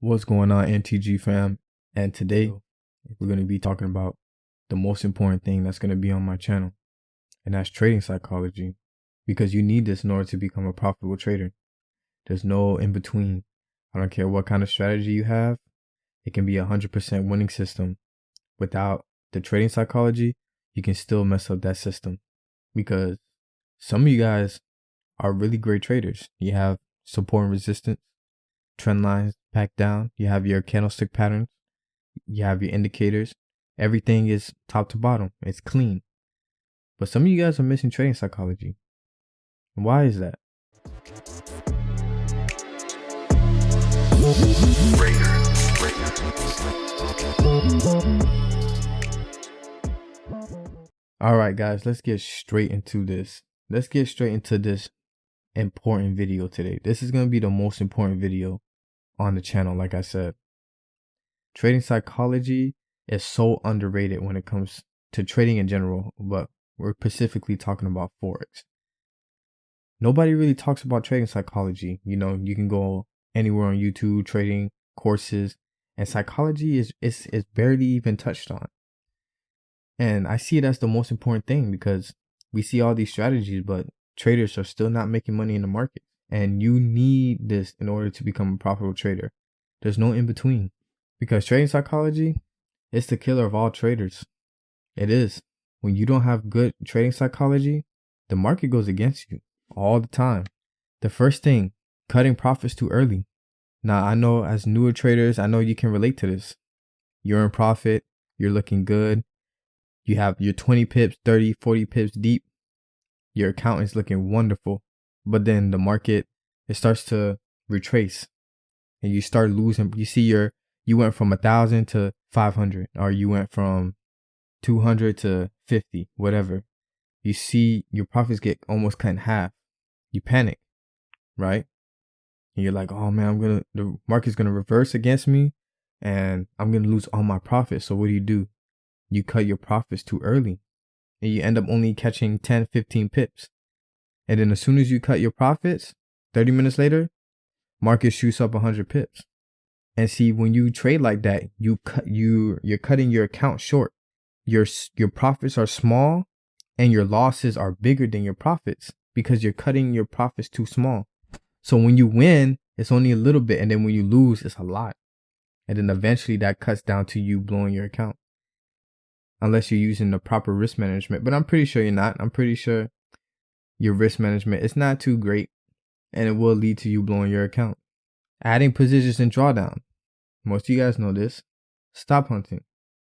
What's going on, NTG fam? And today we're going to be talking about the most important thing that's going to be on my channel, and that's trading psychology, because you need this in order to become a profitable trader. There's no in between. I don't care what kind of strategy you have. It can be 100% winning system. Without the trading psychology, you can still mess up that system, because some of you guys are really great traders. You have support and resistance, trend lines packed down, you have your candlestick patterns, you have your indicators. Everything is top to bottom. It's clean. But some of you guys are missing trading psychology. Why is that? All right, guys, let's get straight into this. Let's get straight into this important video today. This is going to be the most important video on the channel. Like I said, trading psychology is so underrated when it comes to trading in general, but we're specifically talking about Forex. Nobody really talks about trading psychology. You know, you can go anywhere on YouTube, trading courses, and psychology is barely even touched on. And I see it as the most important thing, because we see all these strategies, but traders are still not making money in the market. And you need this in order to become a profitable trader. There's no in between, because trading psychology is the killer of all traders. It is. When you don't have good trading psychology, the market goes against you all the time. The first thing, cutting profits too early. Now, I know as newer traders, I know you can relate to this. You're in profit, you're looking good. You have your 20 pips, 30, 40 pips deep. Your account is looking wonderful. But then the market, it starts to retrace, and you start losing. You see you went from 1,000 to 500, or you went from 200 to 50, whatever. You see your profits get almost cut in half. You panic, right? And you're like, oh man, the market's going to reverse against me and I'm going to lose all my profits. So what do? You cut your profits too early, and you end up only catching 10, 15 pips. And then as soon as you cut your profits, 30 minutes later, market shoots up 100 pips. And see, when you trade like that, you're cutting your account short. Your profits are small and your losses are bigger than your profits, because you're cutting your profits too small. So when you win, it's only a little bit, and then when you lose, it's a lot. And then eventually that cuts down to you blowing your account. Unless you're using the proper risk management, but I'm pretty sure you're not. I'm pretty sure your risk management is not too great, and it will lead to you blowing your account. Adding positions in drawdown. Most of you guys know this. Stop hunting.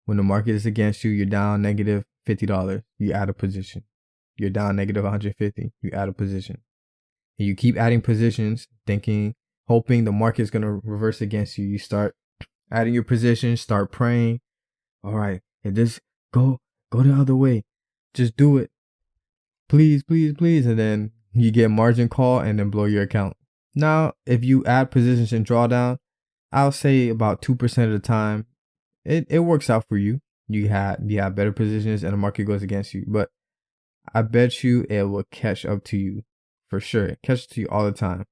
When the market is against you, you're down negative $50, you add a position. You're down negative 150, you add a position. And you keep adding positions, hoping the market's going to reverse against you. You start adding your positions, start praying. All right, if this go the other way, just do it. Please, please, please. And then you get margin call and then blow your account. Now, if you add positions in drawdown, I'll say about 2% of the time, it works out for you. You have better positions and the market goes against you. But I bet you it will catch up to you for sure. It catches to you all the time.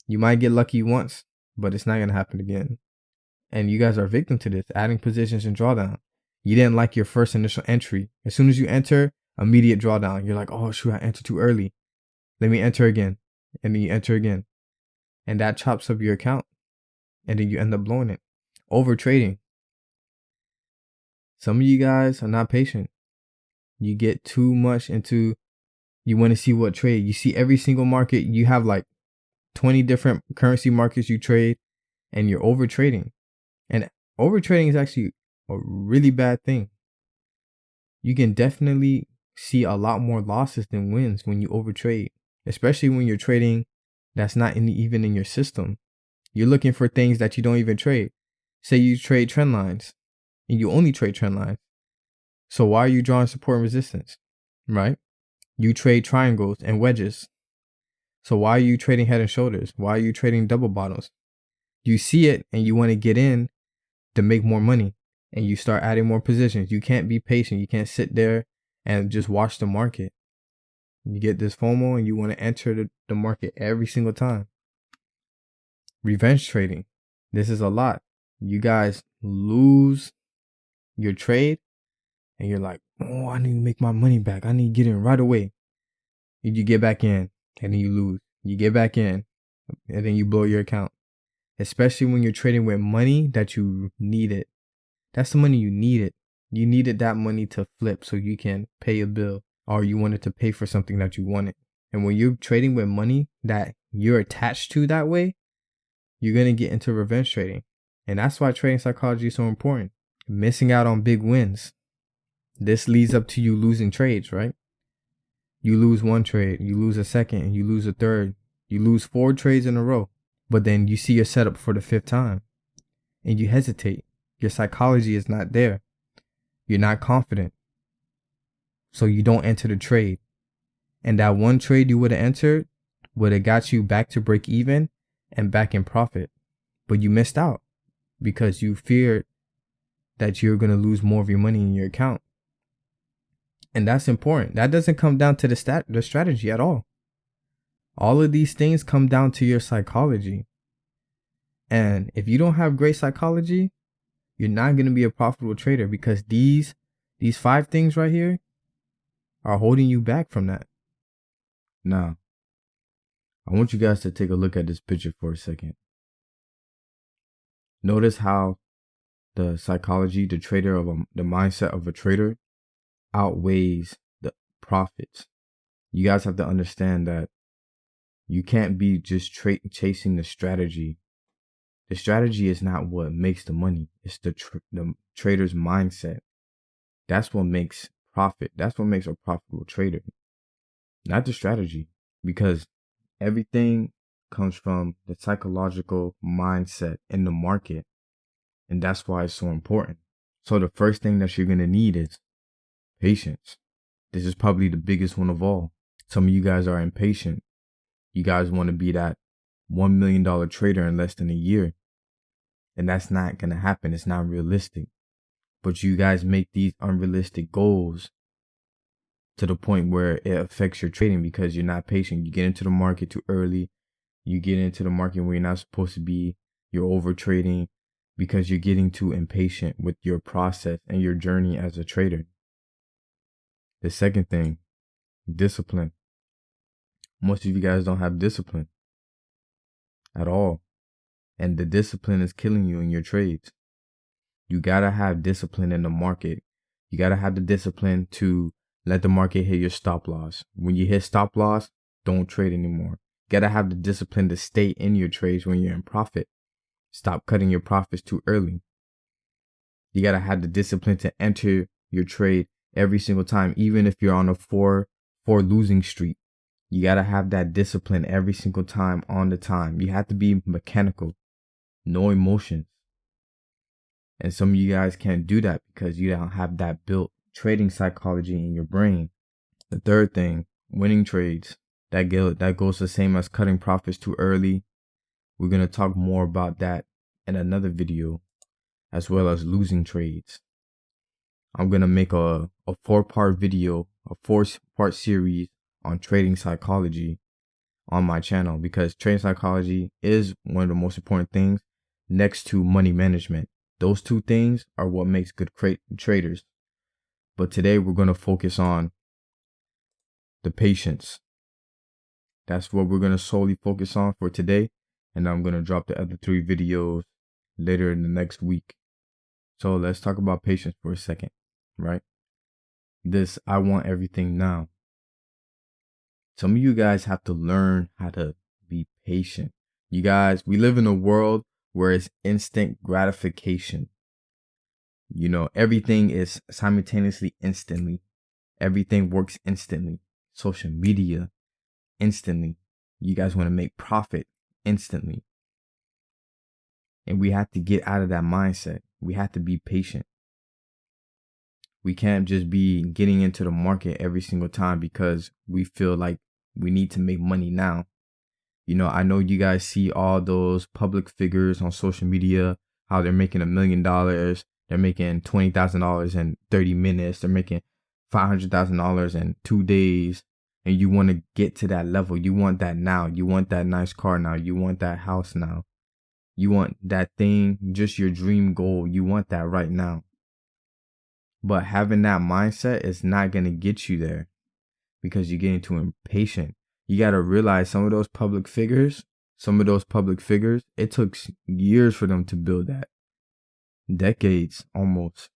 You might get lucky once, but it's not going to happen again. And you guys are victim to this, adding positions in drawdown. You didn't like your first initial entry. As soon as you enter, immediate drawdown. You're like, oh shoot, I entered too early. Let me enter again. And then you enter again. And that chops up your account. And then you end up blowing it. Over trading. Some of you guys are not patient. You get too much into, you want to see what trade. You see every single market. You have like 20 different currency markets you trade, and you're over trading. And over trading is actually a really bad thing. You can definitely see a lot more losses than wins when you overtrade, especially when you're trading that's not even in your system. You're looking for things that you don't even trade. Say you trade trend lines and you only trade trend lines. So why are you drawing support and resistance, right? You trade triangles and wedges. So why are you trading head and shoulders? Why are you trading double bottoms? You see it and you want to get in to make more money, and you start adding more positions. You can't be patient. You can't sit there and just watch the market. You get this FOMO and you want to enter the market every single time. Revenge trading. This is a lot. You guys lose your trade and you're like, oh, I need to make my money back. I need to get in right away. You get back in and then you lose. You get back in and then you blow your account. Especially when you're trading with money that you needed. That's the money you needed. You needed that money to flip so you can pay a bill, or you wanted to pay for something that you wanted. And when you're trading with money that you're attached to that way, you're going to get into revenge trading. And that's why trading psychology is so important. Missing out on big wins. This leads up to you losing trades, right? You lose one trade, you lose a second, and you lose a third. You lose 4 trades in a row. But then you see your setup for the 5th time and you hesitate. Your psychology is not there. You're not confident. So you don't enter the trade. And that one trade you would have entered would have got you back to break even and back in profit. But you missed out because you feared that you're going to lose more of your money in your account. And that's important. That doesn't come down to the strategy at all. All of these things come down to your psychology. And if you don't have great psychology, you're not going to be a profitable trader, because these 5 things right here are holding you back from that. Now, I want you guys to take a look at this picture for a second. Notice how the psychology, the mindset of a trader outweighs the profits. You guys have to understand that you can't be just chasing the strategy. The strategy is not what makes the money. It's the trader's mindset. That's what makes profit. That's what makes a profitable trader. Not the strategy. Because everything comes from the psychological mindset in the market. And that's why it's so important. So the first thing that you're going to need is patience. This is probably the biggest one of all. Some of you guys are impatient. You guys want to be that $1 million trader in less than a year. And that's not going to happen. It's not realistic. But you guys make these unrealistic goals to the point where it affects your trading because you're not patient. You get into the market too early. You get into the market where you're not supposed to be. You're over trading because you're getting too impatient with your process and your journey as a trader. The second thing, discipline. Most of you guys don't have discipline at all. And the discipline is killing you in your trades. You gotta have discipline in the market. You gotta have the discipline to let the market hit your stop loss. When you hit stop loss, don't trade anymore. You gotta have the discipline to stay in your trades when you're in profit. Stop cutting your profits too early. You gotta have the discipline to enter your trade every single time, even if you're on a 4 losing streak. You gotta have that discipline every single time on the time. You have to be mechanical, no emotions. And some of you guys can't do that because you don't have that built trading psychology in your brain. The third thing, winning trades. That goes the same as cutting profits too early. We're going to talk more about that in another video, as well as losing trades. I'm going to make a 4-part video, a 4-part series on trading psychology on my channel, because trading psychology is one of the most important things next to money management. Those 2 things are what makes good traders. But today we're going to focus on the patience. That's what we're going to solely focus on for today. And I'm going to drop the other 3 videos later in the next week. So let's talk about patience for a second, right? This, I want everything now. Some of you guys have to learn how to be patient. You guys, we live in a world where it's instant gratification. You know, everything is simultaneously instantly. Everything works instantly. Social media, instantly. You guys want to make profit instantly. And we have to get out of that mindset. We have to be patient. We can't just be getting into the market every single time because we feel like we need to make money now. You know, I know you guys see all those public figures on social media, how they're making $1 million. They're making $20,000 in 30 minutes. They're making $500,000 in 2 days. And you want to get to that level. You want that now. You want that nice car now. You want that house now. You want that thing, just your dream goal. You want that right now. But having that mindset is not going to get you there because you're getting too impatient. You got to realize some of those public figures, it took years for them to build that. Decades almost.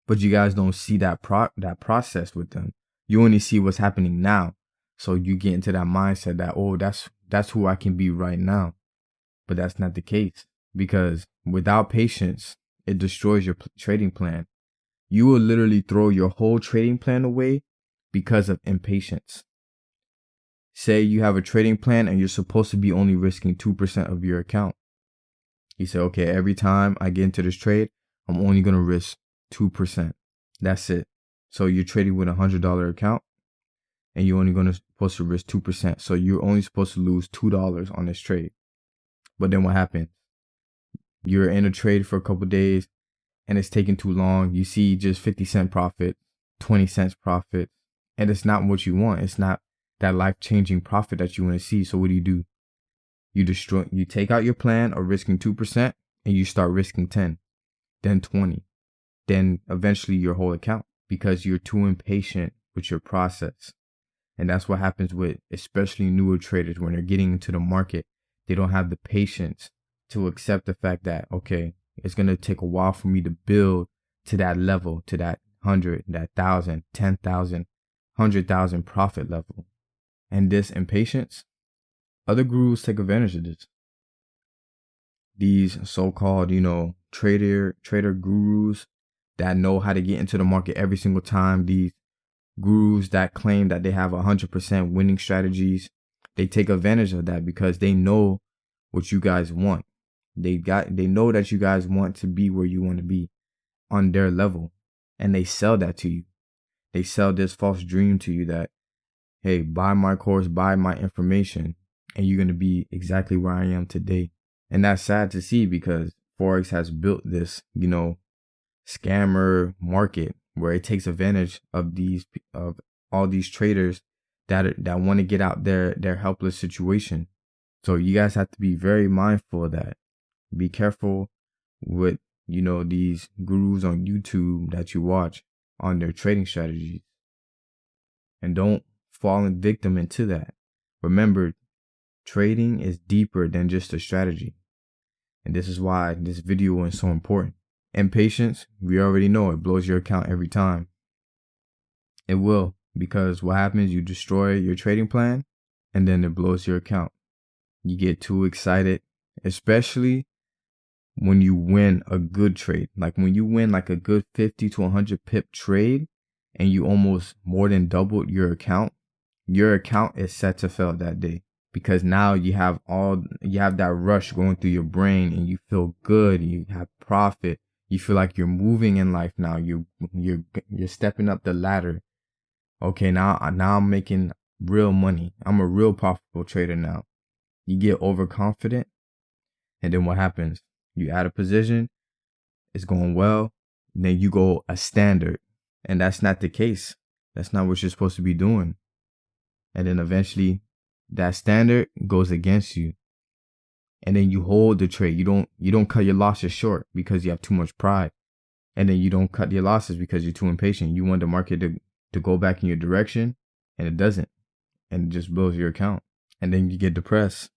But you guys don't see that process with them. You only see what's happening now. So you get into that mindset that, oh, that's who I can be right now. But that's not the case, because without patience, it destroys your trading plan. You will literally throw your whole trading plan away because of impatience. Say you have a trading plan and you're supposed to be only risking 2% of your account. You say, okay, every time I get into this trade, I'm only going to risk 2%. That's it. So you're trading with $100 account and you're only supposed to risk 2%. So you're only supposed to lose $2 on this trade. But then what happens? You're in a trade for a couple days and it's taking too long. You see just 50-cent profit, 20 cents profit, and it's not what you want. It's not that life-changing profit that you want to see. So what do? You take out your plan of risking 2% and you start risking 10, then 20, then eventually your whole account, because you're too impatient with your process. And that's what happens with especially newer traders when they're getting into the market. They don't have the patience to accept the fact that, okay, it's going to take a while for me to build to that level, to that 100, that 1,000, 10,000, 100,000 profit level. And this impatience, other gurus take advantage of this. These so-called, trader gurus that know how to get into the market every single time. These gurus that claim that they have 100% winning strategies. They take advantage of that because they know what you guys want. They know that you guys want to be where you want to be on their level, and they sell that to you. They sell this false dream to you that, hey, buy my course, buy my information, and you're going to be exactly where I am today. And that's sad to see because Forex has built this, scammer market where it takes advantage of all these traders that want to get out their helpless situation. So you guys have to be very mindful of that. Be careful with, these gurus on YouTube that you watch on their trading strategies. And don't fall victim into that. Remember, trading is deeper than just a strategy. And this is why this video is so important. Impatience, we already know it blows your account every time. It will, because what happens, you destroy your trading plan and then it blows your account. You get too excited, especially when you win a good trade. Like when you win like a good 50 to 100 pip trade and you almost more than doubled your account is set to fail that day. Because now you have that rush going through your brain and you feel good, you have profit, you feel like you're moving in life now, you're stepping up the ladder. Okay, now I'm making real money. I'm a real profitable trader now. You get overconfident, and then what happens? You add a position, it's going well, and then you go a standard, and that's not the case. That's not what you're supposed to be doing. And then eventually that standard goes against you. And then you hold the trade. You don't cut your losses short because you have too much pride. And then you don't cut your losses because you're too impatient. You want the market to go back in your direction, and it doesn't. And it just blows your account. And then you get depressed.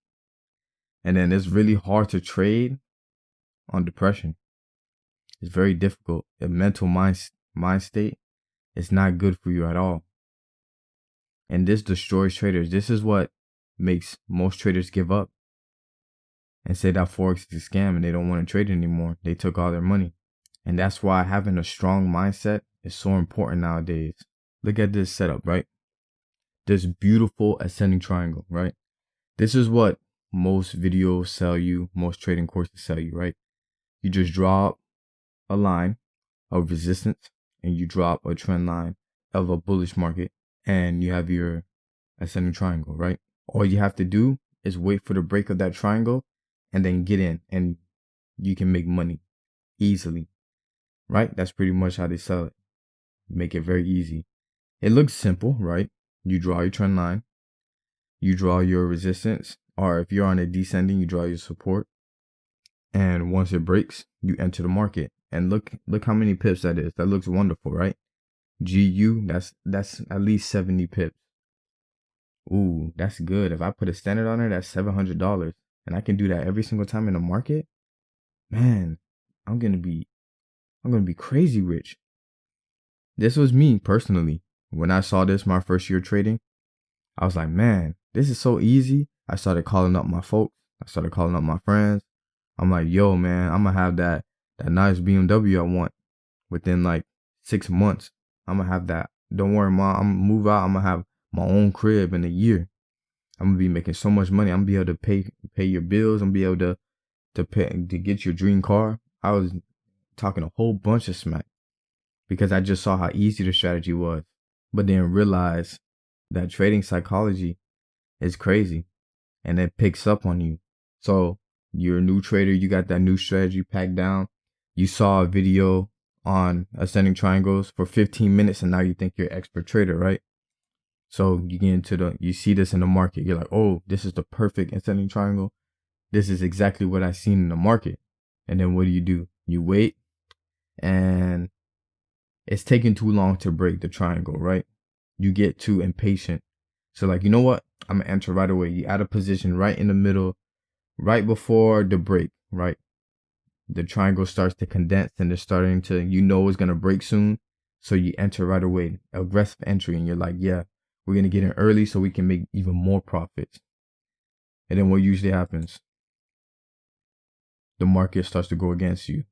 And then it's really hard to trade on depression. It's very difficult. A mental mind state is not good for you at all. And this destroys traders. This is what makes most traders give up and say that Forex is a scam and they don't want to trade anymore. They took all their money. And that's why having a strong mindset is so important nowadays. Look at this setup, right? This beautiful ascending triangle, right? This is what most videos sell you, most trading courses sell you, right? You just draw up a line of resistance and you drop a trend line of a bullish market and you have your ascending triangle, right? All you have to do is wait for the break of that triangle and then get in and you can make money easily, right? That's pretty much how they sell it. Make it very easy. It looks simple, right? You draw your trend line, you draw your resistance, or if you're on a descending, you draw your support, And once it breaks, you enter the market. And look how many pips that is. That looks wonderful, right? GU, that's at least 70 pips. Ooh, that's good. If I put a standard on it, that's $700. And I can do that every single time in the market. Man, I'm gonna be crazy rich. This was me personally. When I saw this my first year trading, I was like, man, this is so easy. I started calling up my folks. I started calling up my friends. I'm like, yo, man, I'm gonna have that nice BMW I want within like 6 months. I'm gonna have that. Don't worry, mom. I'm gonna move out. I'm gonna have my own crib in a year. I'm gonna be making so much money. I'm gonna be able to pay your bills. I'm gonna be able to get your dream car. I was talking a whole bunch of smack because I just saw how easy the strategy was, but then realized that trading psychology is crazy and it picks up on you. So you're a new trader. You got that new strategy packed down. You saw a video on ascending triangles for 15 minutes and now you think you're an expert trader, right? So you get into you see this in the market. You're like, oh, this is the perfect ascending triangle. This is exactly what I seen in the market. And then what do? You wait and it's taking too long to break the triangle, right? You get too impatient. So like, you know what? I'm gonna enter right away. You add a position right in the middle, right before the break, right? The triangle starts to condense and it's starting to, it's gonna break soon. So you enter right away, aggressive entry, and you're like, yeah, we're gonna get in early so we can make even more profits. And then what usually happens? The market starts to go against you.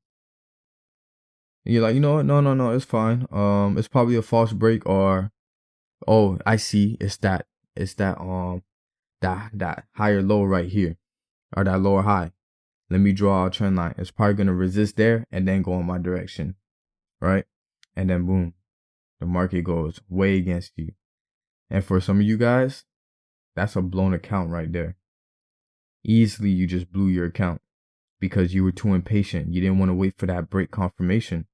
And you're like, you know what? No, it's fine. It's probably a false break, or oh, I see, it's that that higher low right here, or that lower high. Let me draw a trend line. It's probably gonna resist there and then go in my direction, right? And then boom, the market goes way against you. And for some of you guys, that's a blown account right there. Easily, you just blew your account because you were too impatient. You didn't want to wait for that break confirmation,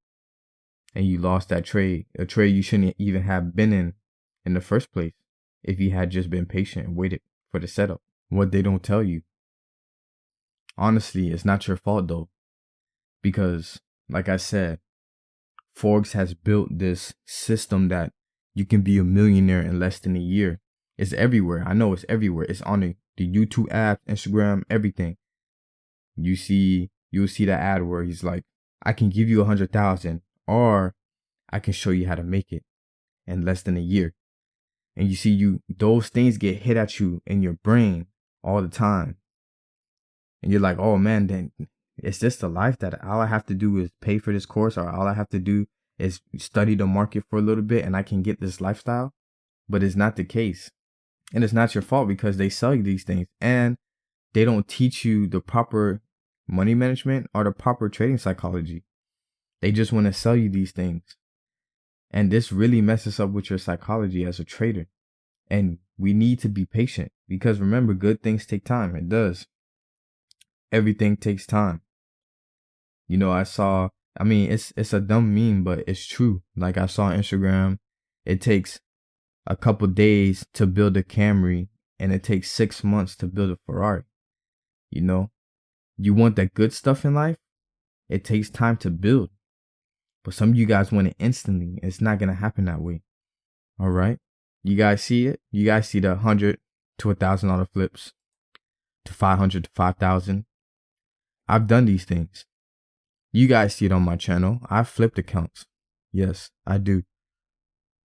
and you lost that trade, a trade you shouldn't even have been in the first place if you had just been patient and waited for the setup. What they don't tell you, honestly, it's not your fault though, because like I said, Forex has built this system that you can be a millionaire in less than a year. It's everywhere. I know it's everywhere. It's on the YouTube app, Instagram, everything. You'll see that ad where he's like, I can give you 100,000, or I can show you how to make it in less than a year. And you see, those things get hit at you in your brain all the time. And you're like, oh man, then is this the life that all I have to do is pay for this course, or all I have to do is study the market for a little bit and I can get this lifestyle? But it's not the case. And it's not your fault because they sell you these things and they don't teach you the proper money management or the proper trading psychology. They just want to sell you these things. And this really messes up with your psychology as a trader. And we need to be patient because remember, good things take time. It does. Everything takes time. It's a dumb meme, but it's true. Like I saw on Instagram, it takes a couple days to build a Camry and it takes 6 months to build a Ferrari. You want that good stuff in life? It takes time to build. But some of you guys want it instantly. It's not going to happen that way. All right. You guys see it? You guys see the $100 to $1,000 flips to 500 to 5,000. I've done these things. You guys see it on my channel. I've flipped accounts. Yes, I do.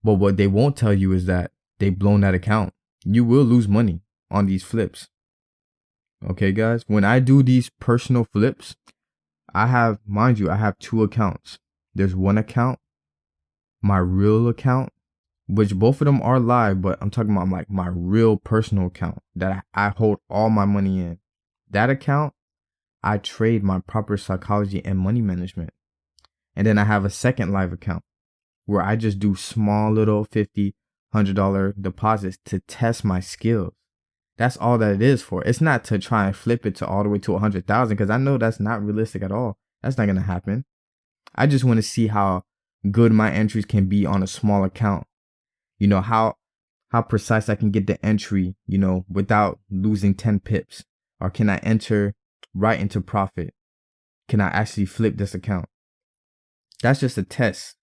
But what they won't tell you is that they've blown that account. You will lose money on these flips. Okay, guys? When I do these personal flips, I have 2 accounts. There's one account, my real account, which both of them are live, but I'm talking about like my real personal account that I hold all my money in. That account, I trade my proper psychology and money management. And then I have a second live account where I just do small little $50, $100 deposits to test my skills. That's all that it is for. It's not to try and flip it to all the way to 100,000 because I know that's not realistic at all. That's not going to happen. I just want to see how good my entries can be on a small account. How precise I can get the entry, without losing 10 pips. Or can I enter right into profit? can I actually flip this account? That's just a test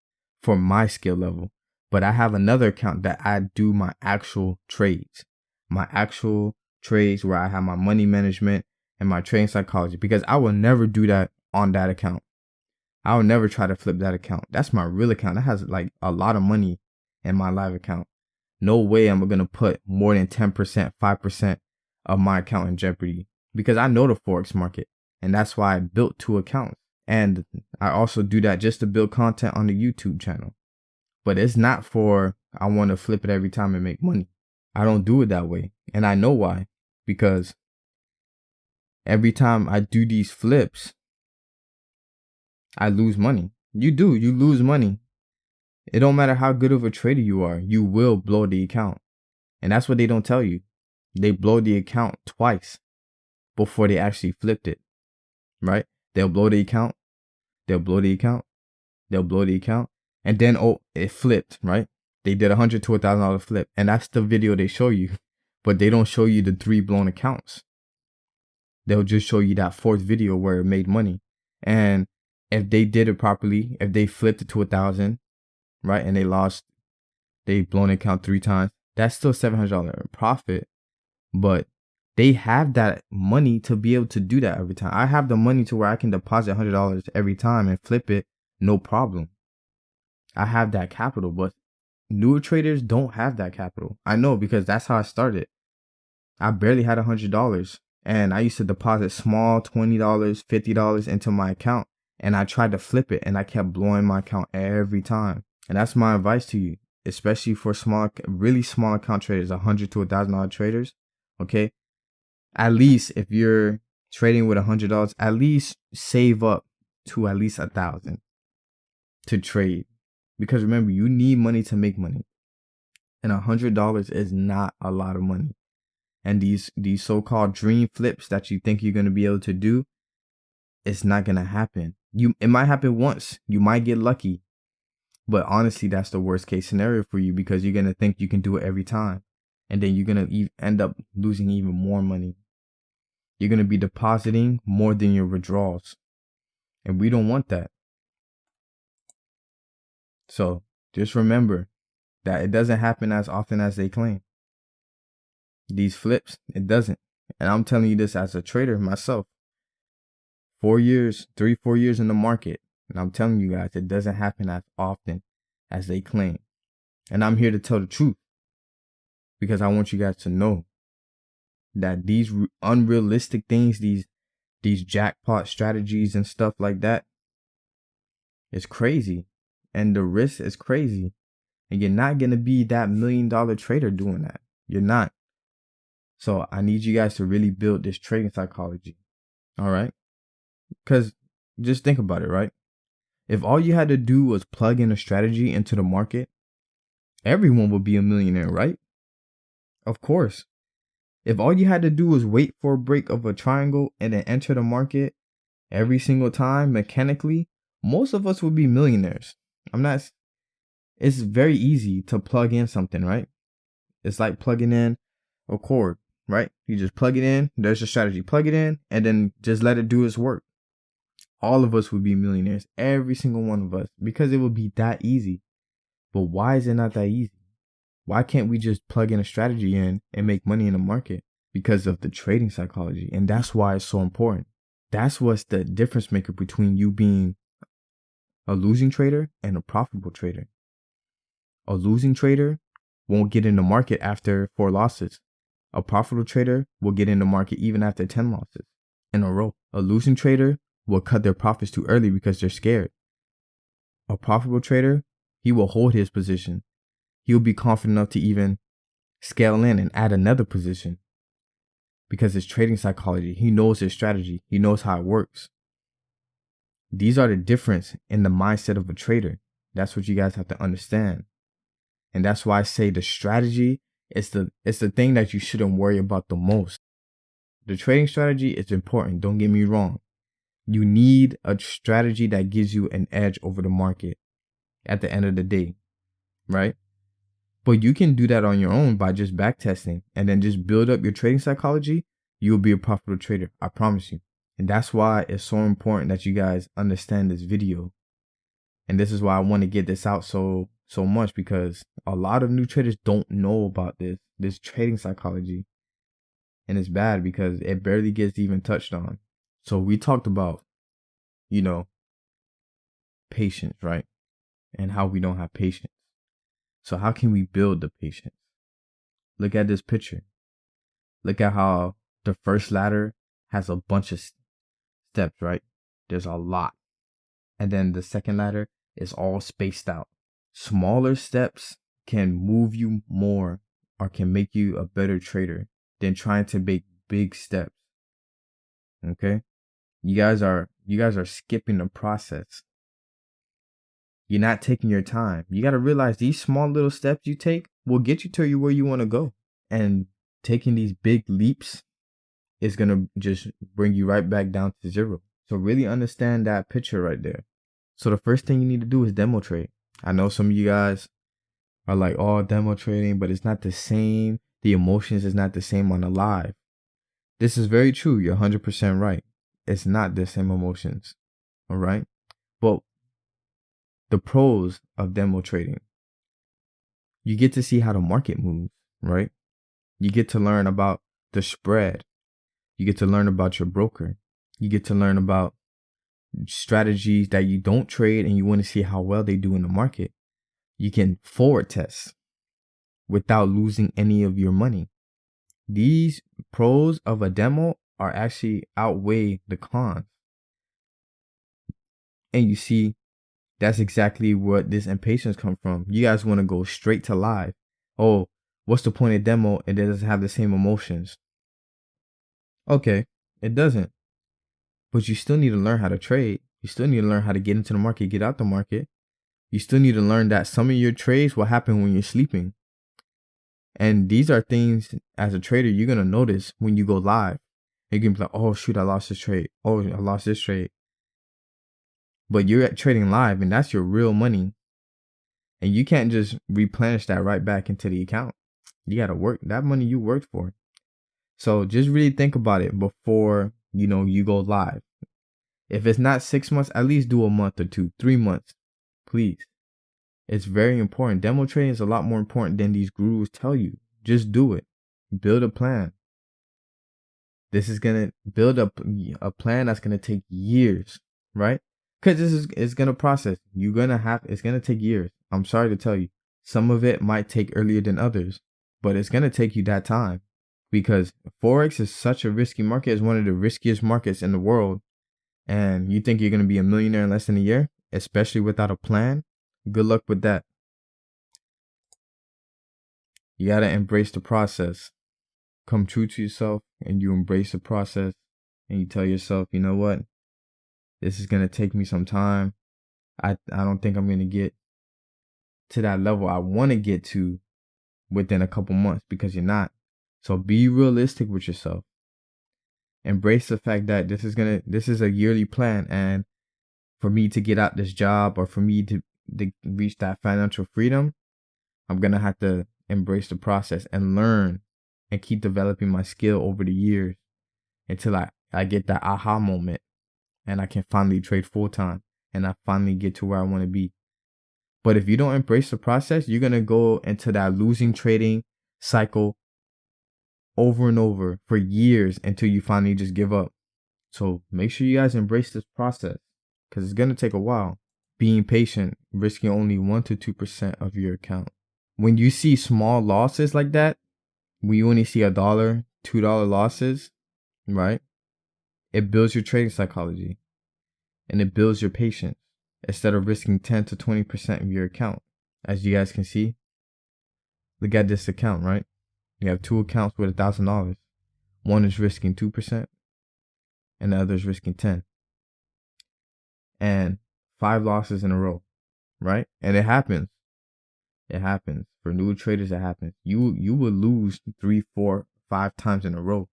for my skill level. But I have another account that I do my actual trades. My actual trades where I have my money management and my trading psychology. Because I will never do that on that account. I will never try to flip that account. That's my real account. That has like a lot of money in my live account. No way am I going to put more than 10%, 5% of my account in jeopardy. Because I know the Forex market. And that's why I built 2 accounts. And I also do that just to build content on the YouTube channel. But it's not for I want to flip it every time and make money. I don't do it that way. And I know why. Because every time I do these flips, I lose money. You lose money. It don't matter how good of a trader you are, you will blow the account. And that's what they don't tell you. They blow the account twice before they actually flipped it, right? They'll blow the account. They'll blow the account. They'll blow the account. And then, oh, it flipped, right? They did $100 to $1,000 flip. And that's the video they show you. But they don't show you the 3 blown accounts. They'll just show you that 4th video where it made money. And if they did it properly, if they flipped it to 1,000, right? And they blown the account 3 times. That's still $700 profit. But they have that money to be able to do that every time. I have the money to where I can deposit $100 every time and flip it. No problem. I have that capital, but newer traders don't have that capital. I know because that's how I started. I barely had $100 and I used to deposit small $20, $50 into my account. And I tried to flip it and I kept blowing my account every time. And that's my advice to you, especially for really small account traders, $100 to $1,000 traders. Okay. At least if you're trading with $100, at least save up to at least $1,000 to trade. Because remember, you need money to make money. And $100 is not a lot of money. And these so-called dream flips that you think you're going to be able to do, it's not going to happen. It might happen once. You might get lucky. But honestly, that's the worst case scenario for you because you're going to think you can do it every time. And then you're going to end up losing even more money. You're going to be depositing more than your withdrawals. And we don't want that. So just remember that it doesn't happen as often as they claim. These flips, it doesn't. And I'm telling you this as a trader myself. 4 years, 3-4 years in the market. And I'm telling you guys, it doesn't happen as often as they claim. And I'm here to tell the truth. Because I want you guys to know that these unrealistic things, these jackpot strategies and stuff like that, is crazy. And the risk is crazy. And you're not going to be that $1 million trader doing that. You're not. So I need you guys to really build this trading psychology. All right. Because just think about it, right? If all you had to do was plug in a strategy into the market, everyone would be a millionaire, right? Of course. If all you had to do was wait for a break of a triangle and then enter the market every single time mechanically, most of us would be millionaires. It's very easy to plug in something, right? It's like plugging in a cord, right? You just plug it in, there's your strategy, plug it in, and then just let it do its work. All of us would be millionaires, every single one of us, because it would be that easy. But why is it not that easy? Why can't we just plug in a strategy in and make money in the market? Because of the trading psychology. And that's why it's so important. That's what's the difference maker between you being a losing trader and a profitable trader. A losing trader won't get in the market after 4 losses. A profitable trader will get in the market even after 10 losses in a row. A losing trader will cut their profits too early because they're scared. A profitable trader, he will hold his position. He'll be confident enough to even scale in and add another position. Because his trading psychology, he knows his strategy. He knows how it works. These are the difference in the mindset of a trader. That's what you guys have to understand. And that's why I say the strategy is the thing that you shouldn't worry about the most. The trading strategy is important. Don't get me wrong. You need a strategy that gives you an edge over the market at the end of the day, right? But you can do that on your own by just backtesting and then just build up your trading psychology. You'll be a profitable trader. I promise you. And that's why it's so important that you guys understand this video. And this is why I want to get this out so much, because a lot of new traders don't know about this trading psychology. And it's bad because it barely gets even touched on. So we talked about, patience, right? And how we don't have patience. So how can we build the patience? Look at this picture. Look at how the first ladder has a bunch of steps, right? There's a lot. And then the second ladder is all spaced out. Smaller steps can move you more or can make you a better trader than trying to make big steps. Okay? You guys are skipping the process. You're not taking your time. You got to realize these small little steps you take will get you to where you want to go. And taking these big leaps is going to just bring you right back down to zero. So really understand that picture right there. So the first thing you need to do is demo trade. I know some of you guys are like, oh, demo trading, but it's not the same. The emotions is not the same on the live. This is very true. You're 100% right. It's not the same emotions. All right. But the pros of demo trading, you get to see how the market moves, right? You get to learn about the spread. You get to learn about your broker. You get to learn about strategies that you don't trade and you want to see how well they do in the market. You can forward test without losing any of your money. These pros of a demo are actually outweigh the cons. And you see, that's exactly what this impatience comes from. You guys want to go straight to live. Oh, what's the point of demo? It doesn't have the same emotions. Okay, it doesn't. But you still need to learn how to trade. You still need to learn how to get into the market, get out the market. You still need to learn that some of your trades will happen when you're sleeping. And these are things as a trader you're going to notice when you go live. You're going to be like, oh, shoot, I lost this trade. Oh, I lost this trade. But you're trading live and that's your real money. And you can't just replenish that right back into the account. You got to work that money you worked for. So just really think about it before, you go live. If it's not 6 months, at least do a month or 2, 3 months, please. It's very important. Demo trading is a lot more important than these gurus tell you. Just do it. Build a plan. This is going to build up a plan that's going to take years, right? Because it's going to process. It's going to take years. I'm sorry to tell you. Some of it might take earlier than others, but it's going to take you that time because Forex is such a risky market. It's one of the riskiest markets in the world. And you think you're going to be a millionaire in less than a year, especially without a plan? Good luck with that. You got to embrace the process. Come true to yourself and you embrace the process and you tell yourself, you know what? This is going to take me some time. I don't think I'm going to get to that level I want to get to within a couple months because you're not. So be realistic with yourself. Embrace the fact that this is a yearly plan, and for me to get out this job or for me to reach that financial freedom, I'm going to have to embrace the process and learn and keep developing my skill over the years until I get that aha moment and I can finally trade full time and I finally get to where I want to be. But if you don't embrace the process, you're going to go into that losing trading cycle over and over for years until you finally just give up. So make sure you guys embrace this process because it's going to take a while. Being patient, risking only 1 to 2% of your account. When you see small losses like that, when you only see $1, $2 losses, right? It builds your trading psychology and it builds your patience instead of risking 10 to 20% of your account. As you guys can see, look at this account, right? You have 2 accounts with $1,000. One is risking 2% and the other is risking 10. And 5 losses in a row, right? And it happens. It happens. For new traders, it happens. You will lose 3, 4, 5 times in a row.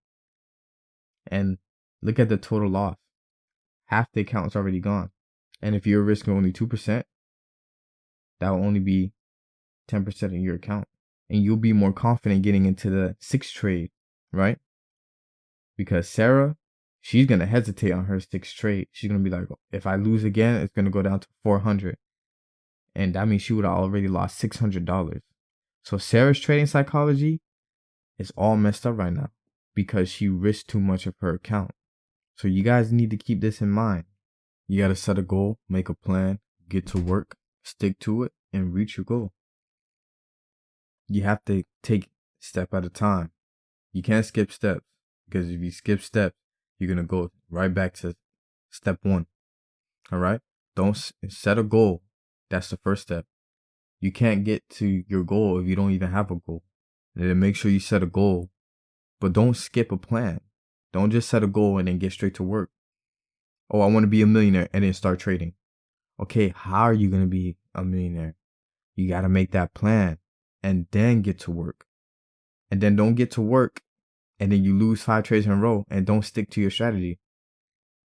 And look at the total loss. Half the account's already gone. And if you're risking only 2%, that will only be 10% of your account. And you'll be more confident getting into the 6th trade, right? Because Sarah, she's going to hesitate on her 6th trade. She's going to be like, if I lose again, it's going to go down to 400. And that means she would have already lost $600. So Sarah's trading psychology is all messed up right now because she risked too much of her account. So you guys need to keep this in mind. You got to set a goal, make a plan, get to work, stick to it, and reach your goal. You have to take step at a time. You can't skip steps, because if you skip steps, you're going to go right back to step 1. All right? Don't set a goal. That's the first step. You can't get to your goal if you don't even have a goal. And then make sure you set a goal, but don't skip a plan. Don't just set a goal and then get straight to work. Oh, I want to be a millionaire and then start trading. Okay, how are you going to be a millionaire? You got to make that plan and then get to work. And then don't get to work and then you lose 5 trades in a row and don't stick to your strategy.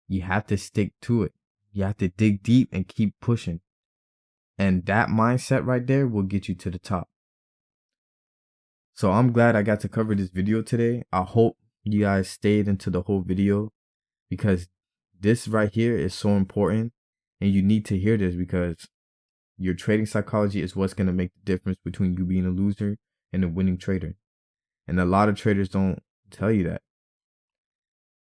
You have to stick to it. You have to dig deep and keep pushing. And that mindset right there will get you to the top. So I'm glad I got to cover this video today. I hope you guys stayed into the whole video, because this right here is so important and you need to hear this, because your trading psychology is what's going to make the difference between you being a loser and a winning trader. And a lot of traders don't tell you that.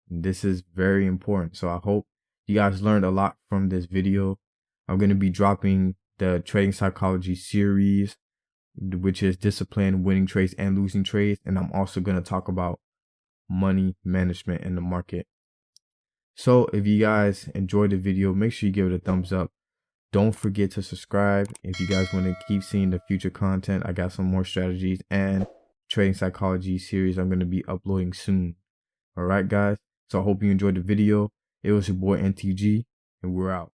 This is very important. So I hope you guys learned a lot from this video. I'm going to be dropping the trading psychology series, which is discipline, winning trades and losing trades. And I'm also going to talk about money management in the market. So if you guys enjoyed the video, make sure you give it a thumbs up. Don't forget to subscribe. If you guys want to keep seeing the future content, I got some more strategies and trading psychology series I'm going to be uploading soon. All right, guys. So I hope you enjoyed the video. It was your boy NTG, and we're out.